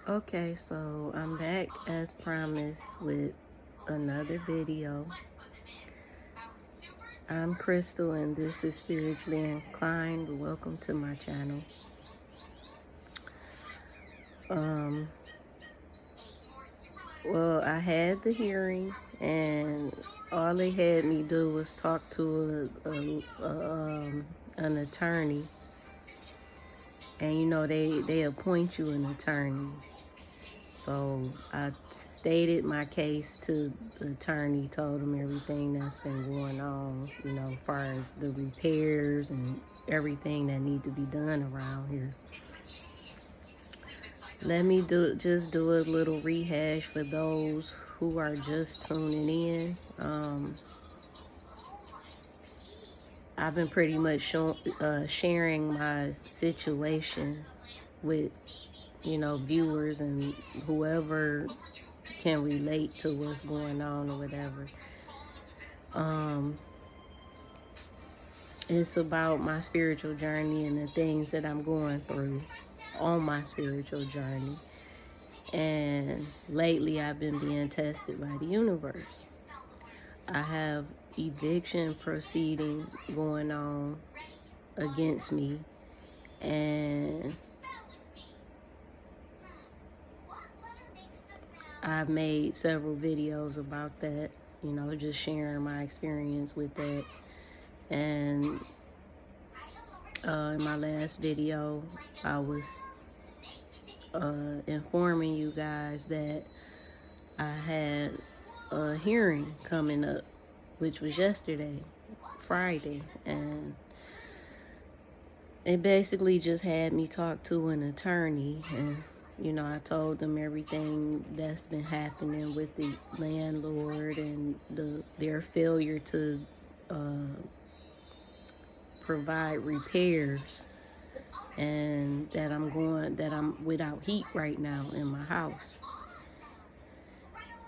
Okay, so I'm back as promised with another video. I'm Crystal and this is Spiritually Inclined. Welcome to my channel. Well, I had the hearing and all they had me do was talk to an attorney. And you know, they appoint you an attorney. So I stated my case to the attorney, told him everything that's been going on, you know, as far as the repairs and everything that need to be done around here. Let me just do a little rehash for those who are just tuning in. I've been pretty much sharing my situation with, you know, viewers and whoever can relate to what's going on or whatever. It's about my spiritual journey and the things that I'm going through on my spiritual journey. And lately I've been being tested by the universe. I have eviction proceeding going on against me, and I've made several videos about that, you know, just sharing my experience with that. And in my last video, I was informing you guys that I had a hearing coming up, which was yesterday, Friday, and it basically just had me talk to an attorney. And you know, I told them everything that's been happening with the landlord and their failure to provide repairs, and that I'm without heat right now in my house.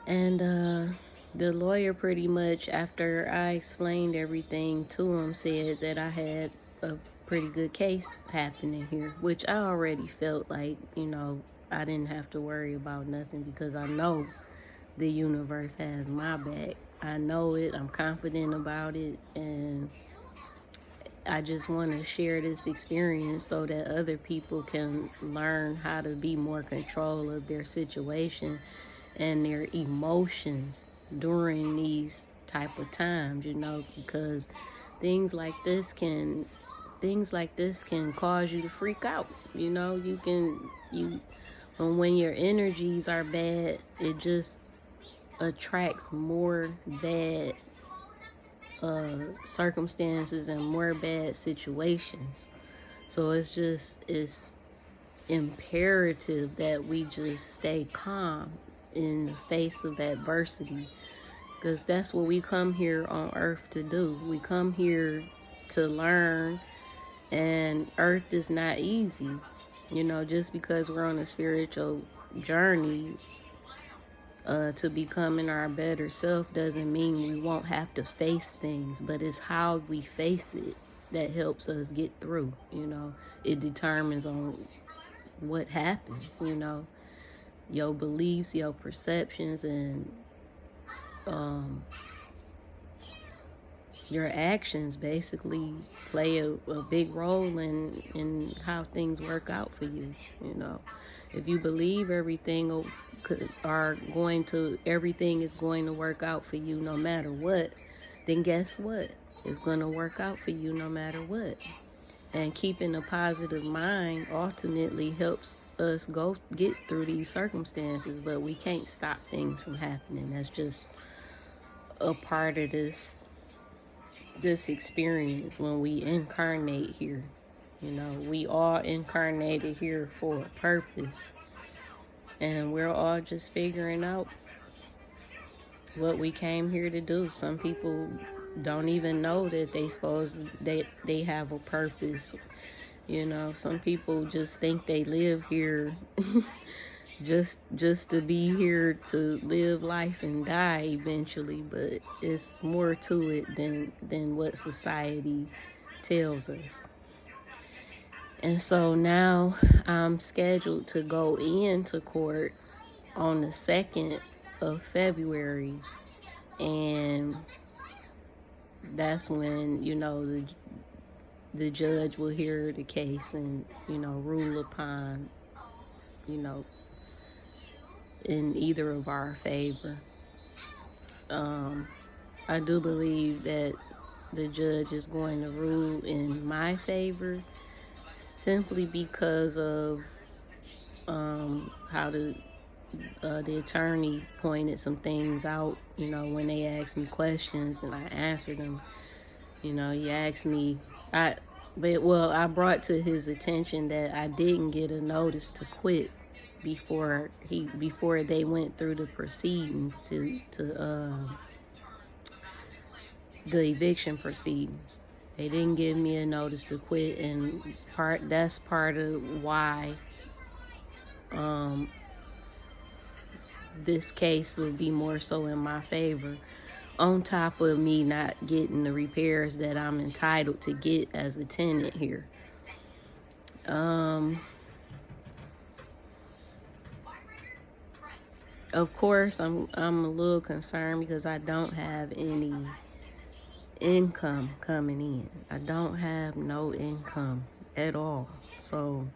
And the lawyer pretty much, after I explained everything to him, said that I had a pretty good case happening here, which I already felt like, you know, I didn't have to worry about nothing because I know the universe has my back. I know it, I'm confident about it, and I just want to share this experience so that other people can learn how to be more control of their situation and their emotions during these type of times, you know, because things like this can cause you to freak out. You know, when your energies are bad, it just attracts more bad circumstances and more bad situations. So it's imperative that we just stay calm in the face of adversity, because that's what we come here on earth to do. We come here to learn, and earth is not easy. You know, just because we're on a spiritual journey to becoming our better self doesn't mean we won't have to face things, but it's how we face it that helps us get through. You know, it determines on what happens, you know, your beliefs, your perceptions, and your actions basically play a big role in how things work out for you. You know, if you believe everything is going to work out for you no matter what, then guess what? It's going to work out for you no matter what. And keeping a positive mind ultimately helps us get through these circumstances, but we can't stop things from happening. That's just a part of this experience when we incarnate here. You know, we all incarnated here for a purpose, and we're all just figuring out what we came here to do. Some people don't even know that they have a purpose. You know, some people just think they live here just to be here to live life and die eventually, but it's more to it than what society tells us. And so now I'm scheduled to go into court on the 2nd of February. And that's when, the judge will hear the case and, rule upon, in either of our favor. I do believe that the judge is going to rule in my favor simply because of how the attorney pointed some things out, when they asked me questions and I answered them. He asked me, I brought to his attention that I didn't get a notice to quit before they went through the proceedings to the eviction proceedings. They didn't give me a notice to quit, and that's part of why this case would be more so in my favor, on top of me not getting the repairs that I'm entitled to get as a tenant here. Of course, I'm a little concerned because I don't have any income coming in. I don't have no income at all. So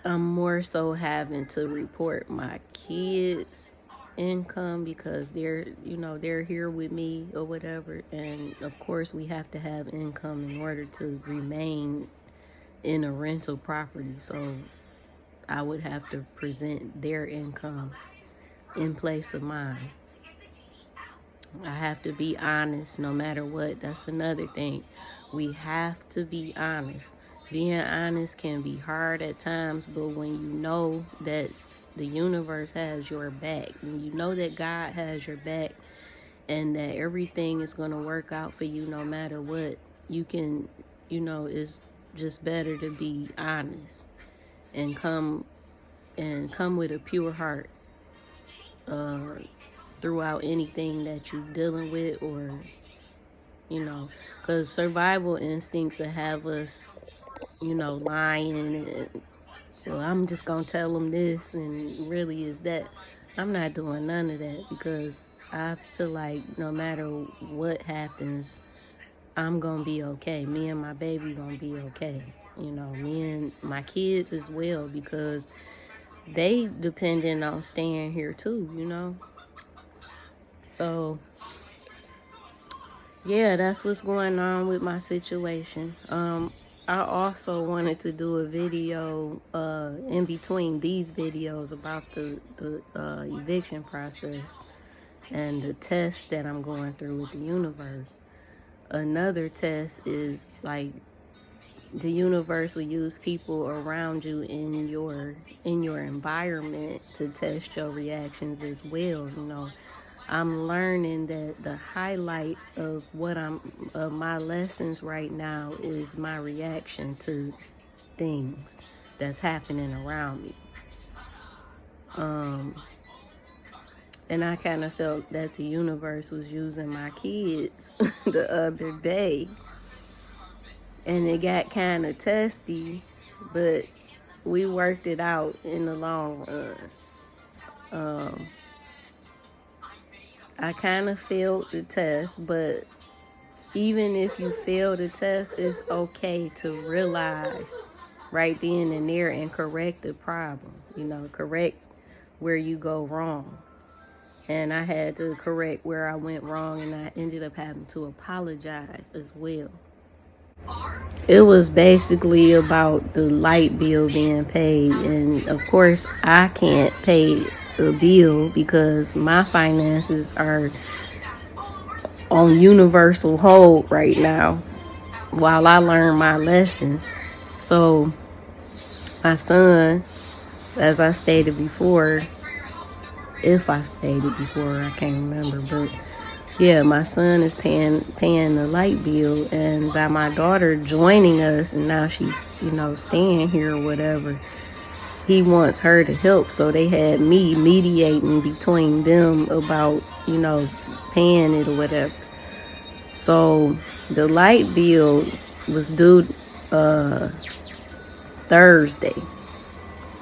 I'm more so having to report my kids' income because they're here with me or whatever. And of course, we have to have income in order to remain in a rental property. So I would have to present their income in place of mine. I have to be honest no matter what. That's another thing. We have to be honest. Being honest can be hard at times, but when you know that the universe has your back, when you know that God has your back and that everything is going to work out for you no matter what, you can, it's just better to be honest and come with a pure heart throughout anything that you're dealing with, or because survival instincts will have us lying and, well, I'm just gonna tell them this and really is that. I'm not doing none of that because I feel like no matter what happens, I'm gonna be okay. Me and my baby gonna be okay. Me and my kids as well, because they depending on staying here too. So yeah, that's what's going on with my situation. I also wanted to do a video in between these videos about the eviction process and the test that I'm going through with the universe. Another test is like the universe will use people around you in your environment to test your reactions as well. I'm learning that the highlight of my lessons right now is my reaction to things that's happening around me. And I kind of felt that the universe was using my kids the other day. And it got kind of testy, but we worked it out in the long run. I kind of failed the test, but even if you fail the test, it's okay to realize right then and there and correct the problem. Correct where you go wrong. And I had to correct where I went wrong, and I ended up having to apologize as well. It was basically about the light bill being paid, and of course I can't pay a bill because my finances are on universal hold right now while I learn my lessons. So my son, as I stated before, if I stated before, I can't remember, but yeah, my son is paying the light bill, and by my daughter joining us, and now she's staying here or whatever, he wants her to help. So they had me mediating between them about paying it or whatever. So the light bill was due Thursday,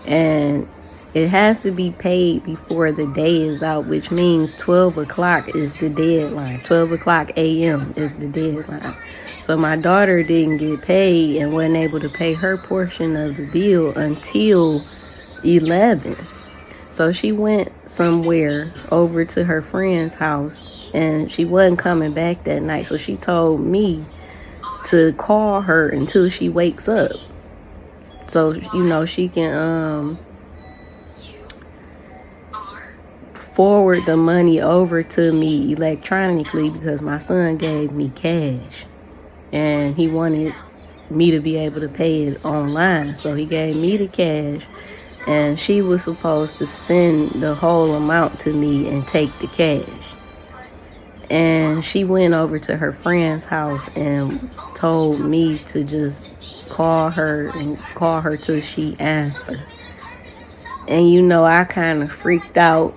and it has to be paid before the day is out, which means 12 o'clock is the deadline. 12 o'clock a.m. is the deadline. So my daughter didn't get paid and wasn't able to pay her portion of the bill until 11. So she went somewhere over to her friend's house, and she wasn't coming back that night. So she told me to call her until she wakes up, so she can forward the money over to me electronically, because my son gave me cash and he wanted me to be able to pay it online. So he gave me the cash, and she was supposed to send the whole amount to me and take the cash. And she went over to her friend's house and told me to just call her till she answered. And I kind of freaked out,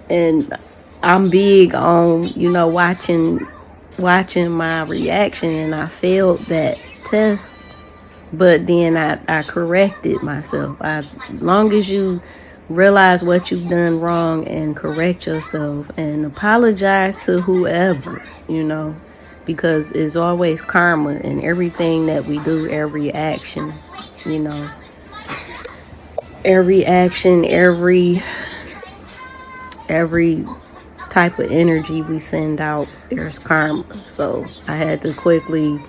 and I'm big on watching my reaction, and I failed that test. But then I corrected myself. Long as you realize what you've done wrong and correct yourself and apologize to whoever, because it's always karma in everything that we do, every action, every action, every type of energy we send out, there's karma. So I had to quickly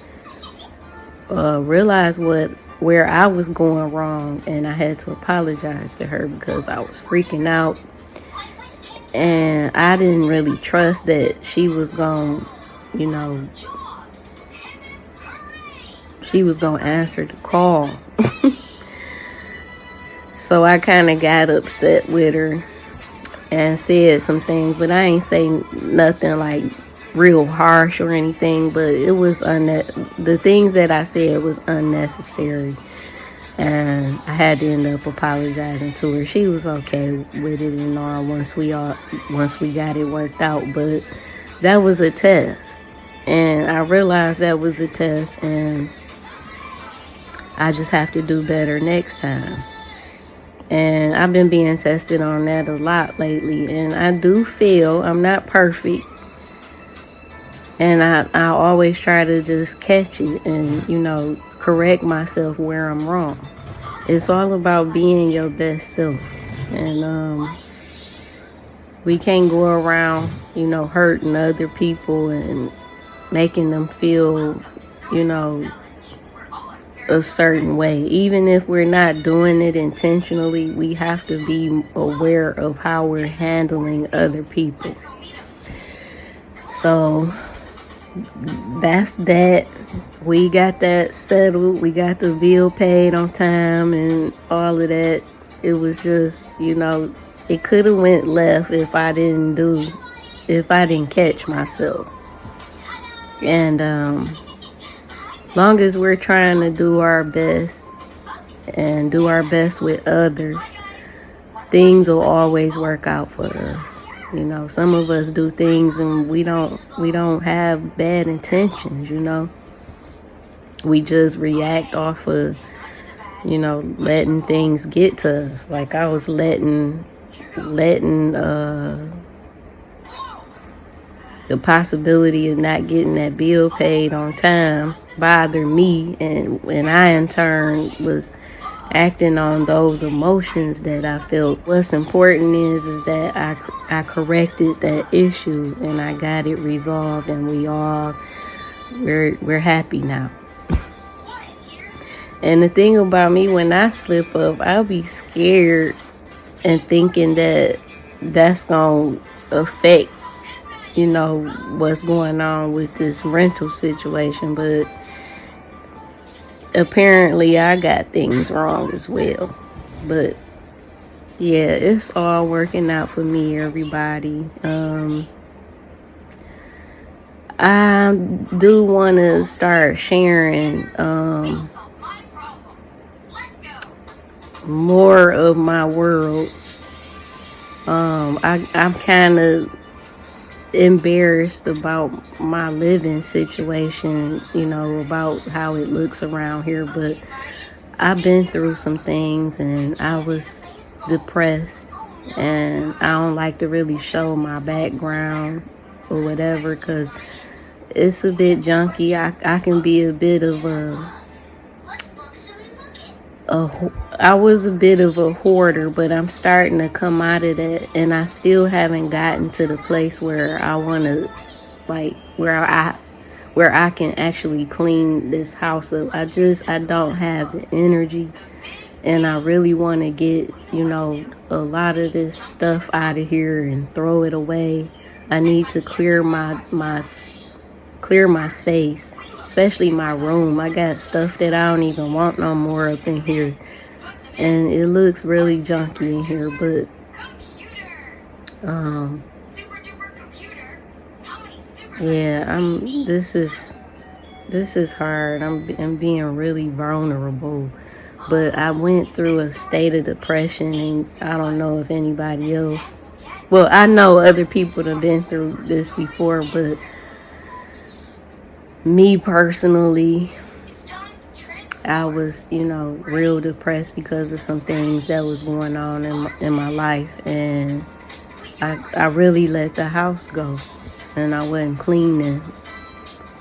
realize where I was going wrong, and I had to apologize to her because I was freaking out, and I didn't really trust that she was gonna answer the call. So I kind of got upset with her and said some things, but I ain't say nothing like real harsh or anything, but it was the things that I said was unnecessary, and I had to end up apologizing to her. She was okay with it and all once we got it worked out, but that was a test, and I realized that was a test, and I just have to do better next time. And I've been being tested on that a lot lately, and I do feel I'm not perfect. And I always try to just catch it and, correct myself where I'm wrong. It's all about being your best self. And we can't go around, hurting other people and making them feel, a certain way. Even if we're not doing it intentionally, we have to be aware of how we're handling other people. So that's that. We got that settled. We got the bill paid on time and all of that. It was just, it could have went left if I didn't catch myself. And long as we're trying to do our best and do our best with others, things will always work out for us. Some of us do things and we don't have bad intentions, We just react off of, letting things get to us. Like I was letting the possibility of not getting that bill paid on time bother me, and I in turn was acting on those emotions that I felt. What's important is that I corrected that issue and I got it resolved, and we're happy now. And the thing about me, when I slip up, I'll be scared and thinking that that's gonna affect what's going on with this rental situation, but apparently I got things wrong as well. But yeah, it's all working out for me, everybody. I do want to start sharing more of my world. I'm kind of embarrassed about my living situation, you know, about how it looks around here. But I've been through some things and I was depressed, and I don't like to really show my background or whatever because it's a bit junky. I can be a bit of I was a bit of a hoarder, but I'm starting to come out of that, and I still haven't gotten to the place where I want to, like, where I can actually clean this house up. I don't have the energy, and I really want to get, you know, a lot of this stuff out of here and throw it away. I need to clear my space, especially my room. I got stuff that I don't even want no more up in here, and it looks really junky in here. But yeah, this is hard. I'm being really vulnerable. But I went through a state of depression, and I don't know if anybody else, well, I know other people have been through this before, but me personally, I was, you know, real depressed because of some things that was going on in my life, and I really let the house go, and I wasn't cleaning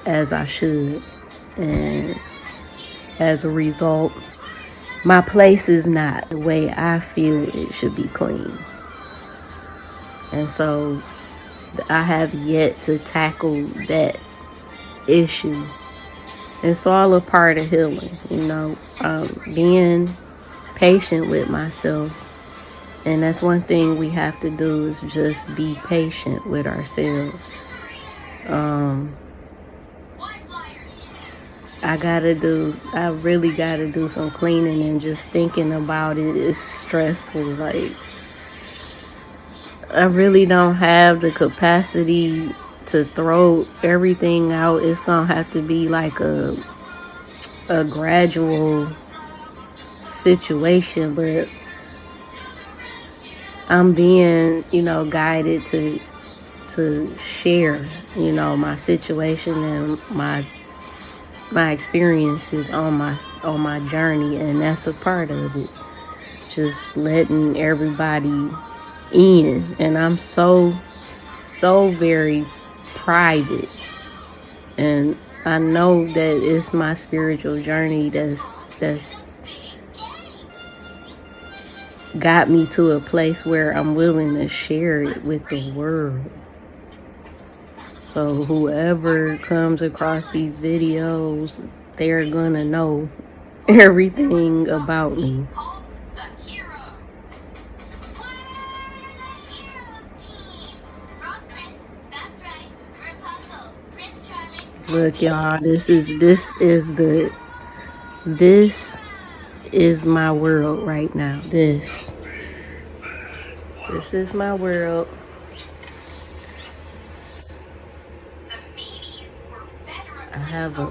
as I should, and as a result, my place is not the way I feel it should be clean. And so I have yet to tackle that issue. It's all a part of healing, you know, being patient with myself. And that's one thing we have to do, is just be patient with ourselves. I really gotta do some cleaning, and just thinking about it is stressful. Like, I really don't have the capacity to throw everything out. It's gonna have to be like a gradual situation, but I'm being, you know, guided to share, you know, my situation and my experiences on my journey, and that's a part of it. Just letting everybody in, and I'm so very private, and I know that it's my spiritual journey that's got me to a place where I'm willing to share it with the world. So whoever comes across these videos, they're gonna know everything about me. Look, y'all, this is my world right now. This is my world. I have a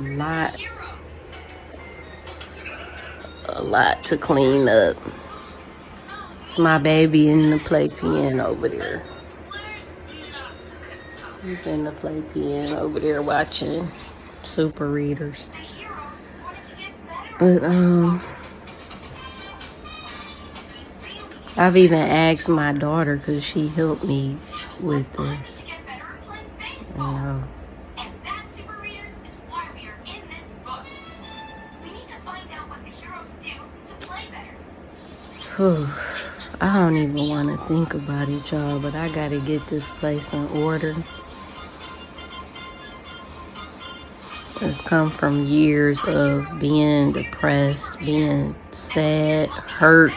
lot to clean up. It's my baby in the play pen over there. He's in the play pen over there watching Super Readers. But I've even asked my daughter, because she helped me with this, you know. I don't even want to think about it, y'all, but I gotta get this place in order. It's come from years of being depressed, being sad, hurt,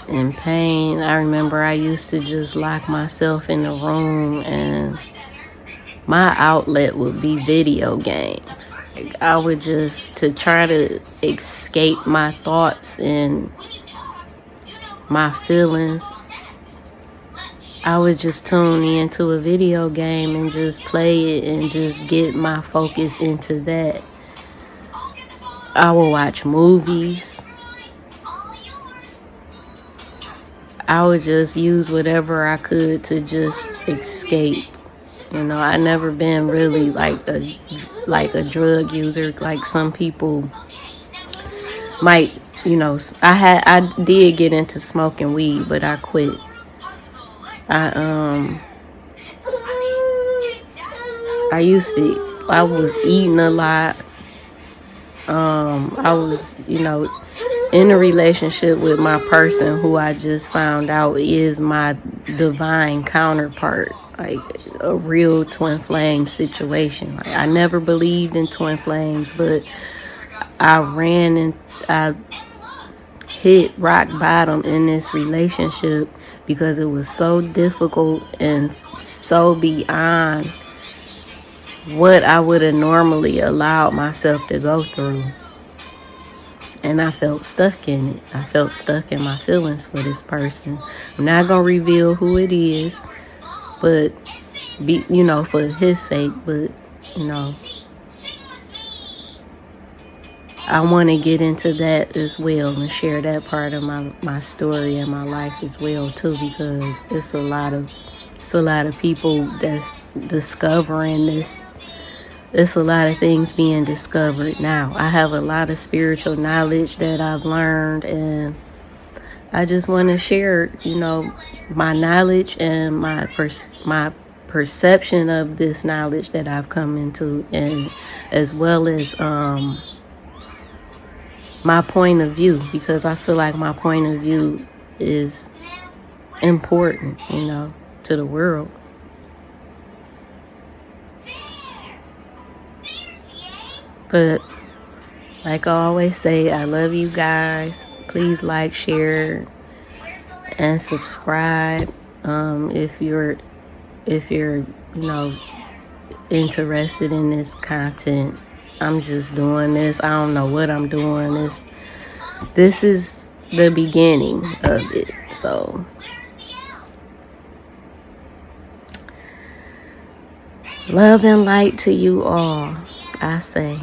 and pain. I remember I used to just lock myself in the room, and my outlet would be video games. Like, I would just, to try to escape my thoughts and my feelings, I would just tune into a video game and just play it and just get my focus into that. I would watch movies. I would just use whatever I could to just escape. You know, I never been really like a drug user. Like some people might, you know, I did get into smoking weed, but I quit. I was eating a lot. I was, you know, in a relationship with my person who I just found out is my divine counterpart, like a real twin flame situation. Like, I never believed in twin flames, but I hit rock bottom in this relationship because it was so difficult and so beyond what I would have normally allowed myself to go through. And I felt stuck in it. I felt stuck in my feelings for this person. I'm not going to reveal who it is, but, you know, for his sake. But, you know, I want to get into that as well and share that part of my story and my life as well, too, because it's a lot of people that's discovering this. There's a lot of things being discovered now. I have a lot of spiritual knowledge that I've learned, and I just want to share, you know, my knowledge and my perception of this knowledge that I've come into, and as well as my point of view, because I feel like my point of view is important, you know, to the world. But like I always say, I love you guys. Please like, share, and subscribe. If you're you know, interested in this content. I'm just doing this. I don't know what I'm doing. This is the beginning of it. So love and light to you all, I say.